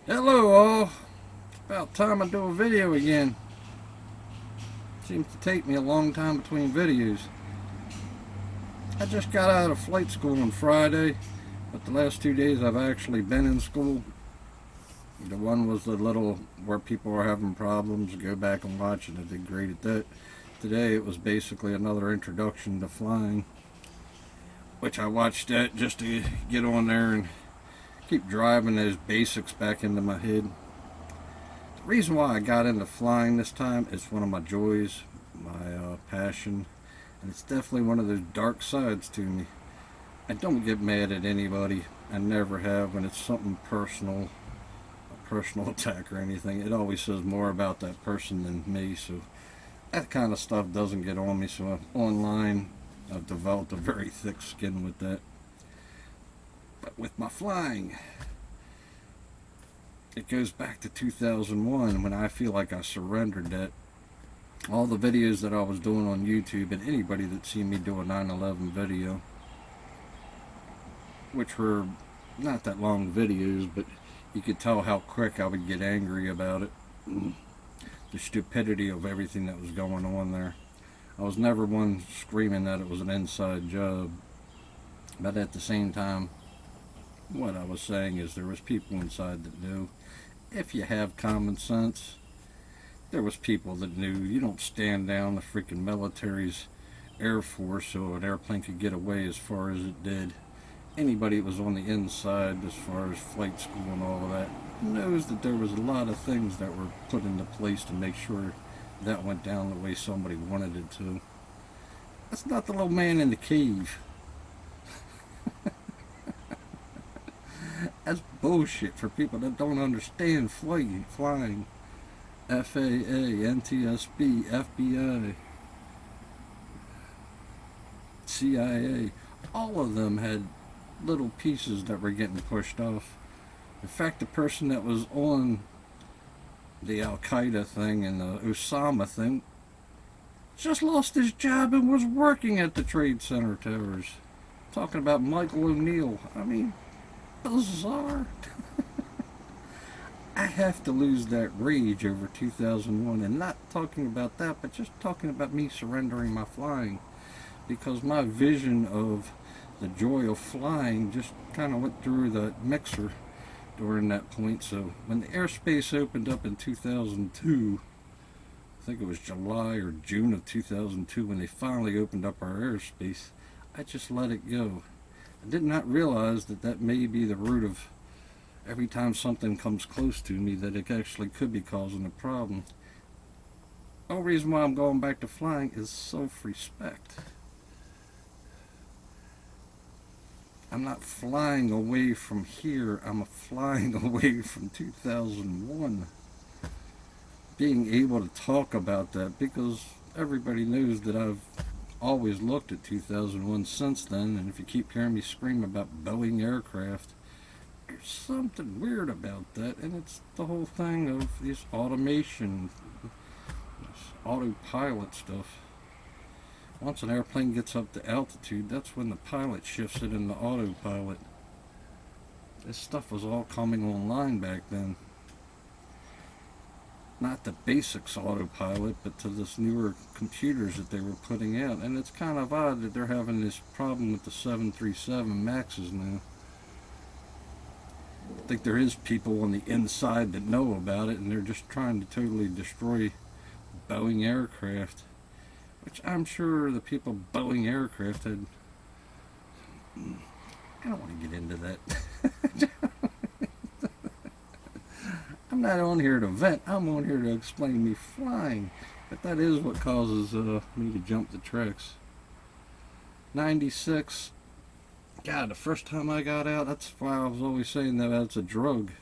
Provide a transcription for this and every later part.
Hello all. It's about time I do a video again. Seems to take me a long time between videos. I just got out of flight school on Friday, but the last 2 days I've actually been in school. The one was the little where people were having problems. Go back and watch it. I did great at that. Today it was basically another introduction to flying, which I watched that just to get on there and keep driving those basics back into my head. The reason why I got into flying this time is one of my joys, my passion, and it's definitely one of those dark sides to me. I don't get mad at anybody. I never have when it's something personal, a personal attack or anything. It always says more about that person than me, so that kind of stuff doesn't get on me. So online, I've developed a very thick skin with that. But with my flying, it goes back to 2001 when I feel like I surrendered that. All the videos that I was doing on YouTube, and anybody that's seen me do a 9/11 video, which were not that long videos, but you could tell how quick I would get angry about it. The stupidity of everything that was going on there. I was never one screaming that it was an inside job, but at the same time, what I was saying is there was people inside that knew. If you have common sense, there was people that knew. You don't stand down the freaking military's Air Force so an airplane could get away as far as it did. Anybody that was on the inside as far as flight school and all of that knows that there was a lot of things that were put into place to make sure that went down the way somebody wanted it to. That's not the little man in the cave. That's bullshit for people that don't understand flying. FAA, NTSB, FBI, CIA, all of them had little pieces that were getting pushed off. In fact, the person that was on the Al Qaeda thing and the Osama thing just lost his job and was working at the Trade Center towers. Talking about Michael O'Neill. I mean, bizarre. I have to lose that rage over 2001, and not talking about that, but just talking about me surrendering my flying, because my vision of the joy of flying just kind of went through the mixer during that point. So when the airspace opened up in 2002, I think it was July or June of 2002 when they finally opened up our airspace, I just let it go. I did not realize that that may be the root of every time something comes close to me, that it actually could be causing a problem. The only reason why I'm going back to flying is self-respect. I'm not flying away from here, I'm flying away from 2001. Being able to talk about that, because everybody knows that I've always looked at 2001 since then, and if you keep hearing me scream about Boeing aircraft, there's something weird about that, and it's the whole thing of this automation, this autopilot stuff. Once an airplane gets up to altitude, that's when the pilot shifts it into autopilot. This stuff was all coming online back then. Not the basics autopilot, but to this newer computers that they were putting out. And it's kind of odd that they're having this problem with the 737 Maxes now. I think there is people on the inside that know about it, and they're just trying to totally destroy Boeing aircraft, which I'm sure the people Boeing aircraft had. I don't want to get into that. I'm not on here to vent. I'm on here to explain me flying. But that is what causes me to jump the tracks. 96. God, the first time I got out, that's why I was always saying that that's a drug.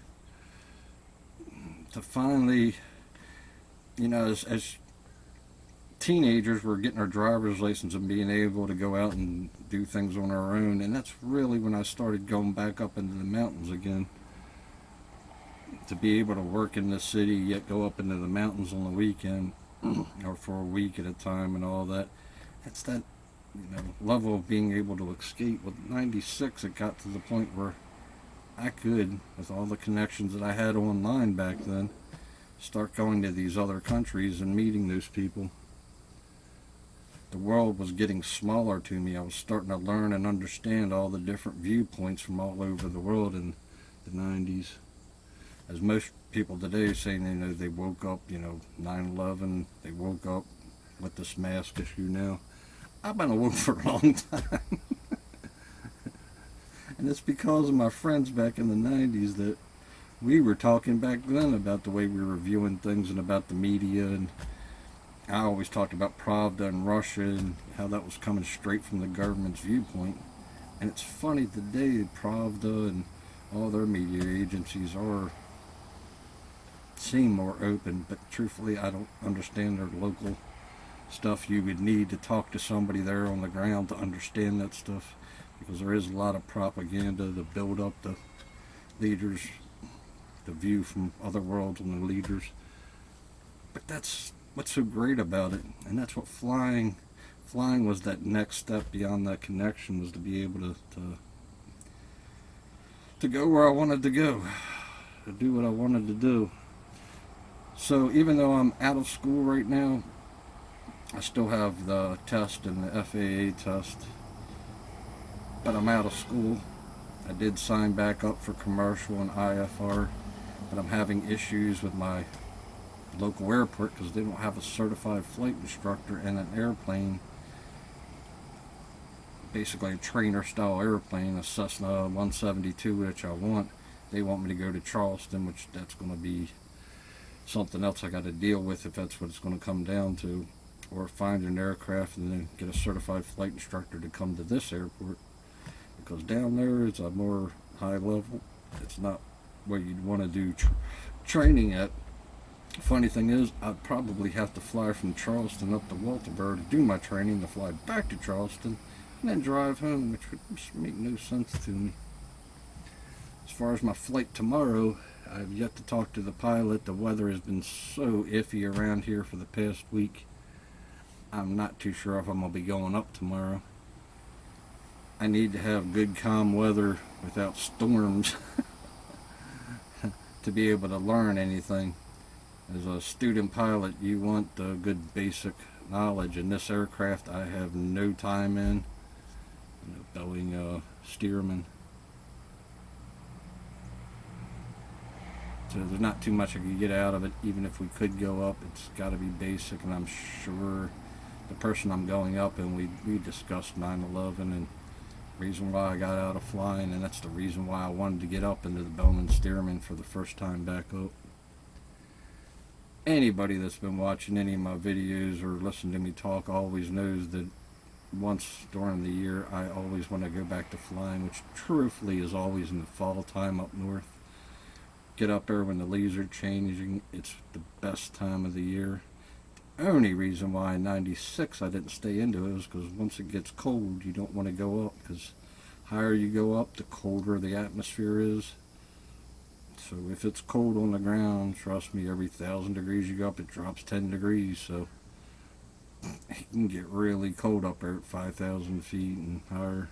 To finally, as teenagers, we're getting our driver's license and being able to go out and do things on our own. And that's really when I started going back up into the mountains again. To be able to work in the city, yet go up into the mountains on the weekend or for a week at a time and all that. It's that level of being able to escape. With 96, it got to the point where I could, with all the connections that I had online back then, start going to these other countries and meeting those people. The world was getting smaller to me. I was starting to learn and understand all the different viewpoints from all over the world in the 90s. As most people today are saying, they woke up, 9/11, they woke up with this mask issue now. I've been awoke for a long time. And it's because of my friends back in the 90s that we were talking back then about the way we were viewing things and about the media. And I always talked about Pravda and Russia and how that was coming straight from the government's viewpoint. And it's funny today, Pravda and all their media agencies seem more open, but truthfully I don't understand their local stuff. You would need to talk to somebody there on the ground to understand that stuff, because there is a lot of propaganda to build up the leaders, the view from other worlds and the leaders. But that's what's so great about it, and that's what flying was, that next step beyond that connection, was to be able to go where I wanted to go, to do what I wanted to do. So even though I'm out of school right now, I still have the test and the FAA test, but I'm out of school. I did sign back up for commercial and IFR, but I'm having issues with my local airport because they don't have a certified flight instructor in an airplane, basically a trainer style airplane, a Cessna 172, which I want. They want me to go to Charleston, which that's going to be something else I got to deal with if that's what it's going to come down to, or find an aircraft and then get a certified flight instructor to come to this airport, because down there it's a more high level. It's not where you'd want to do training at. Funny thing is, I'd probably have to fly from Charleston up to Walterboro to do my training, to fly back to Charleston and then drive home, which would just make no sense to me. As far as my flight tomorrow, I've yet to talk to the pilot. The weather has been so iffy around here for the past week. I'm not too sure if I'm going to be going up tomorrow. I need to have good calm weather without storms to be able to learn anything. As a student pilot, you want the good basic knowledge. In this aircraft, I have no time in. Boeing Stearman. So there's not too much I could get out of it. Even if we could go up, it's got to be basic. And I'm sure the person I'm going up, and we discussed 9/11 and the reason why I got out of flying, and that's the reason why I wanted to get up into the Bowman Stearman for the first time back up. Anybody that's been watching any of my videos or listened to me talk always knows that once during the year I always want to go back to flying, which truthfully is always in the fall time up north. Get up there when the leaves are changing. It's the best time of the year. The only reason why in 96 I didn't stay into it was because once it gets cold you don't want to go up, because higher you go up the colder the atmosphere is. So if it's cold on the ground, trust me, every 1,000 degrees you go up, it drops 10 degrees. So it can get really cold up there at 5,000 feet and higher.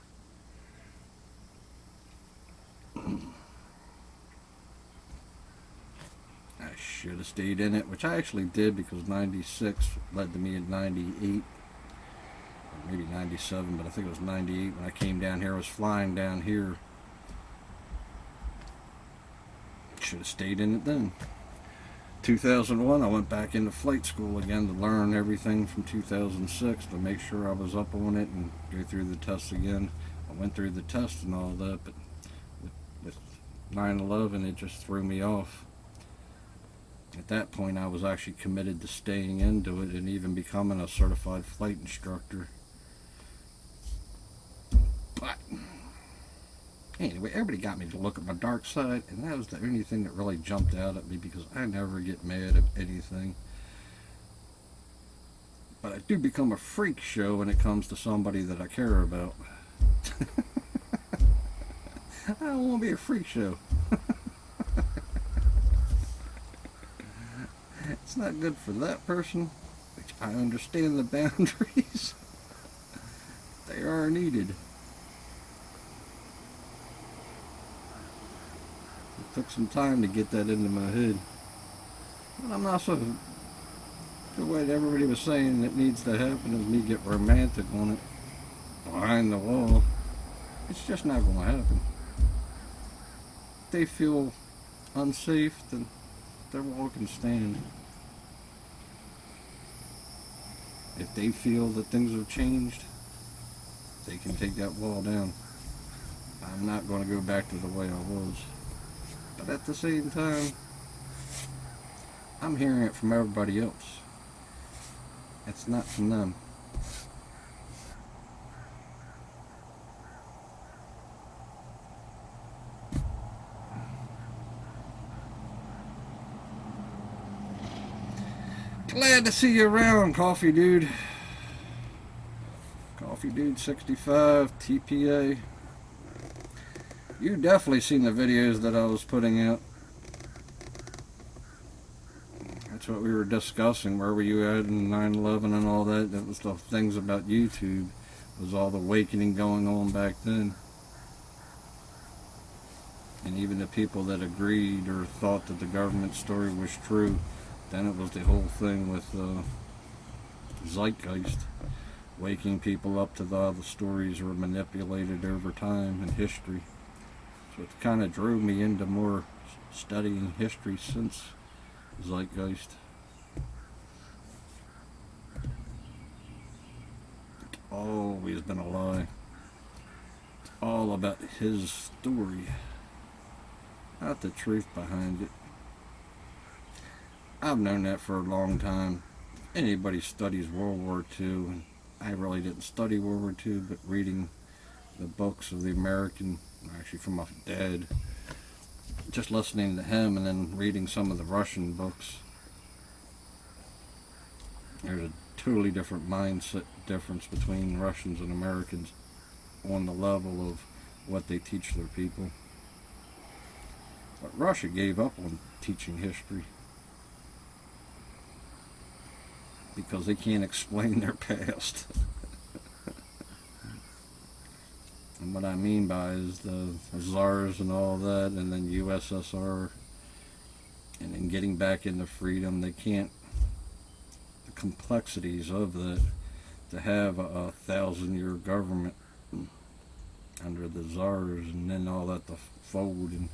I should have stayed in it, which I actually did, because 96 led to me at 98, or maybe 97, but I think it was 98 when I came down here. I was flying down here. Should have stayed in it then. 2001, I went back into flight school again to learn everything from 2006, to make sure I was up on it and go through the tests again. I went through the test and all that, but with 9/11 it just threw me off. At that point I was actually committed to staying into it and even becoming a certified flight instructor. But anyway, everybody got me to look at my dark side, and that was the only thing that really jumped out at me, because I never get mad at anything. But I do become a freak show when it comes to somebody that I care about. I don't want to be a freak show. It's not good for that person, which I understand the boundaries. They are needed. Took some time to get that into my head. But I'm not so, the way that everybody was saying it needs to happen is me get romantic on it behind the wall. It's just not going to happen. If they feel unsafe, then their wall can stand. If they feel that things have changed, they can take that wall down. I'm not going to go back to the way I was. But at the same time, I'm hearing it from everybody else. It's not from them. Glad to see you around, Coffee Dude. Coffee Dude 65, TPA. You definitely seen the videos that I was putting out. That's what we were discussing. Where were you at in 9/11 and all that? That was the things about YouTube. Was all the awakening going on back then. And even the people that agreed or thought that the government story was true, then it was the whole thing with zeitgeist, waking people up to the stories were manipulated over time in history. So it kind of drew me into more studying history since zeitgeist. It's always been a lie. It's all about his story, not the truth behind it. I've known that for a long time. Anybody studies World War II, and I really didn't study World War II, but reading the books of the American, actually from my dad, just listening to him and then reading some of the Russian books, there's a totally different mindset difference between Russians and Americans on the level of what they teach their people. But Russia gave up on teaching history because they can't explain their past. And what I mean by is the czars and all that, and then USSR, and then getting back into freedom, they can't, the complexities of that, to have a 1,000-year government under the czars, and then all that to fold, and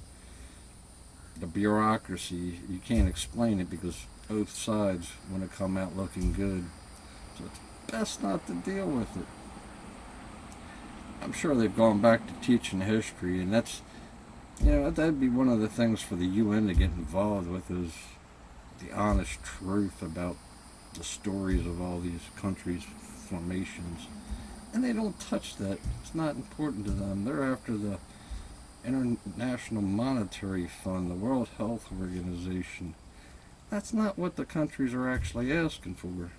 the bureaucracy, you can't explain it because both sides want to come out looking good. So it's best not to deal with it. I'm sure they've gone back to teaching history, and that's, you know, that'd be one of the things for the UN to get involved with, is the honest truth about the stories of all these countries' formations. And they don't touch that. It's not important to them. They're after the International Monetary Fund, the World Health Organization. That's not what the countries are actually asking for.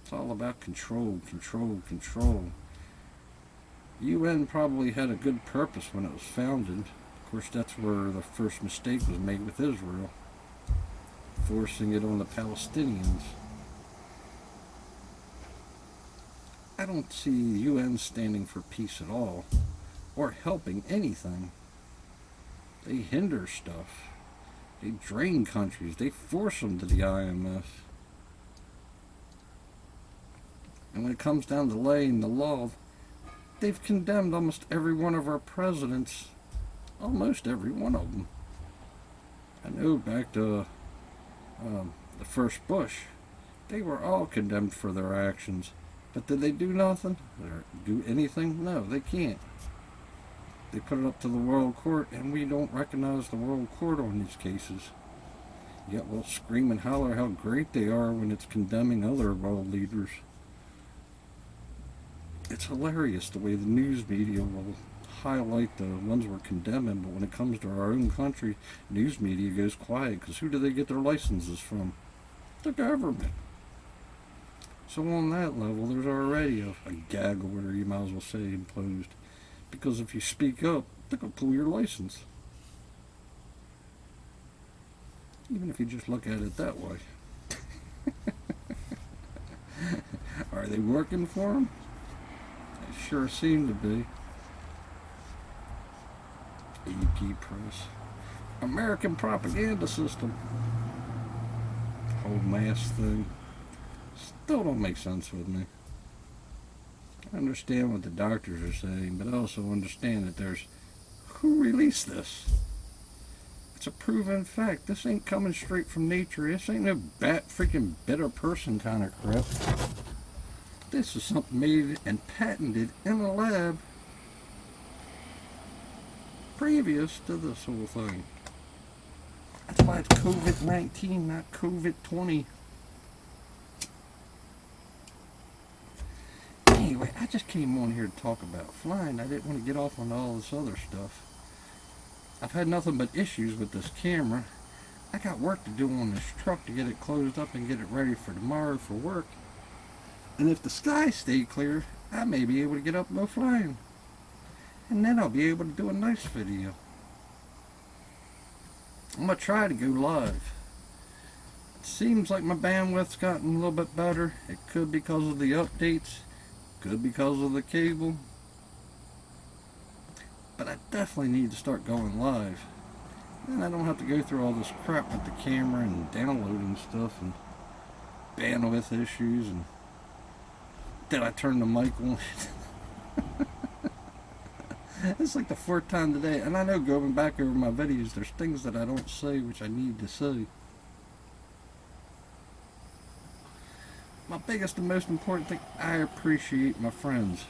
It's all about control, control, control. UN probably had a good purpose when it was founded. Of course, that's where the first mistake was made with Israel, forcing it on the Palestinians. I don't see UN standing for peace at all, or helping anything. They hinder stuff. They drain countries. They force them to the IMF. And when it comes down to laying the law, they've condemned almost every one of our presidents. Almost every one of them. I know back to the first Bush, they were all condemned for their actions. But did they do nothing? Or do anything? No, they can't. They put it up to the World Court, and we don't recognize the World Court on these cases. Yet we'll scream and holler how great they are when it's condemning other world leaders. It's hilarious the way the news media will highlight the ones we're condemning, but when it comes to our own country, news media goes quiet, because who do they get their licenses from? The government. So on that level, there's already a gag order, you might as well say, imposed. Because if you speak up, they're going to pull your license. Even if you just look at it that way. Are they working for them? They sure seem to be. AP press. American propaganda system. Whole mask thing. Still don't make sense with me. I understand what the doctors are saying, but I also understand that there's who released this. It's a proven fact. This ain't coming straight from nature. This ain't no freaking bitter person kind of crap. This is something made and patented in a lab previous to this whole thing. That's why it's COVID-19, not COVID-20. Anyway, I just came on here to talk about flying. I didn't want to get off on all this other stuff. I've had nothing but issues with this camera. I got work to do on this truck to get it closed up and get it ready for tomorrow for work. And if the skies stay clear, I may be able to get up and go flying. And then I'll be able to do a nice video. I'm going to try to go live. It seems like my bandwidth's gotten a little bit better. It could be because of the updates. Could be because of the cable. But I definitely need to start going live. Then I don't have to go through all this crap with the camera and downloading stuff and bandwidth issues. And did I turn the mic on? It's like the fourth time today. And I know going back over my videos, there's things that I don't say which I need to say. My biggest and most important thing, I appreciate my friends.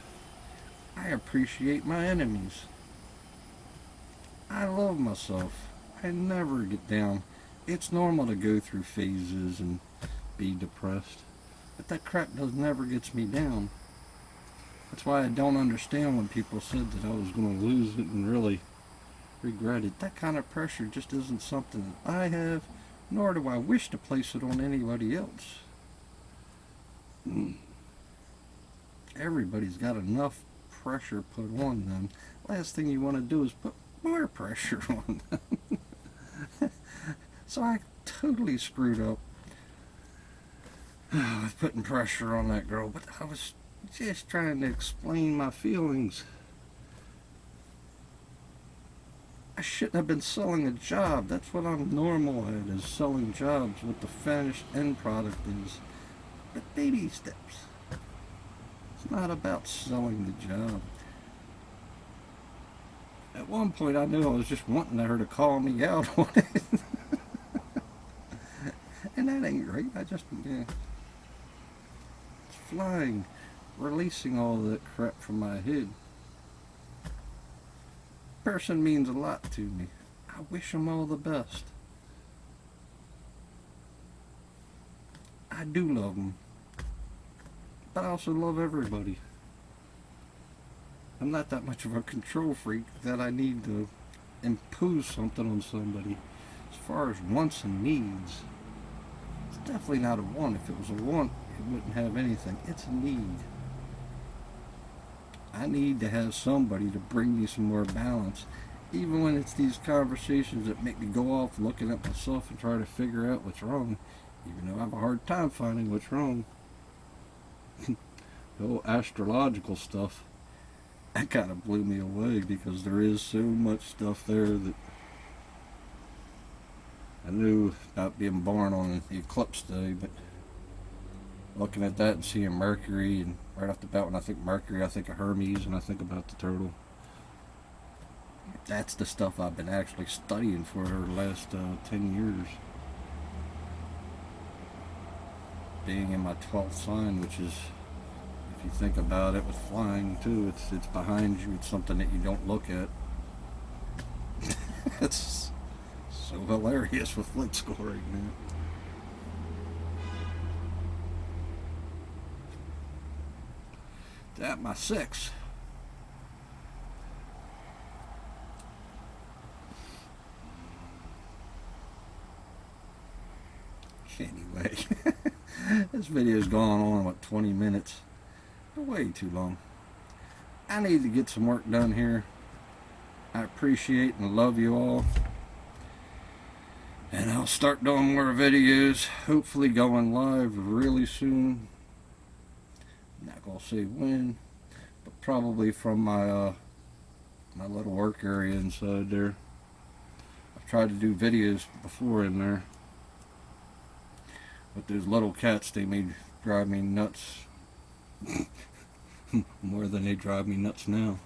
I appreciate my enemies. I love myself. I never get down. It's normal to go through phases and be depressed. But that crap never gets me down. That's why I don't understand when people said that I was going to lose it and really regret it. That kind of pressure just isn't something that I have, nor do I wish to place it on anybody else. Everybody's got enough pressure put on them. Last thing you want to do is put more pressure on them. So I totally screwed up with putting pressure on that girl, but I was just trying to explain my feelings. I shouldn't have been selling a job. That's what I'm normal at, is selling jobs. What the finished end product is. But baby steps. It's not about selling the job. At one point I knew I was just wanting her to call me out on it. And that ain't right. I just, yeah. It's flying. Releasing all that crap from my head. Person means a lot to me. I wish them all the best. I do love them. But I also love everybody. I'm not that much of a control freak that I need to impose something on somebody. As far as wants and needs, it's definitely not a want. If it was a want, it wouldn't have anything. It's a need. I need to have somebody to bring me some more balance. Even when it's these conversations that make me go off looking at myself and try to figure out what's wrong. Even though I have a hard time finding what's wrong. The whole astrological stuff, that kind of blew me away, because there is so much stuff there that I knew about being born on the eclipse day, but looking at that and seeing Mercury, and right off the bat when I think Mercury, I think of Hermes and I think about the turtle. That's the stuff I've been actually studying for the last 10 years. Being in my 12th sign, which is, if you think about it with flying too, it's behind you. It's something that you don't look at. It's so hilarious with flight school right now. That my 6. Anyway, this video's gone on, what, 20 minutes? Way too long. I need to get some work done here. I appreciate and love you all. And I'll start doing more videos, hopefully going live really soon. I'm not going to say when, but probably from my my little work area inside there. I've tried to do videos before in there, but those little cats, they may drive me nuts more than they drive me nuts now.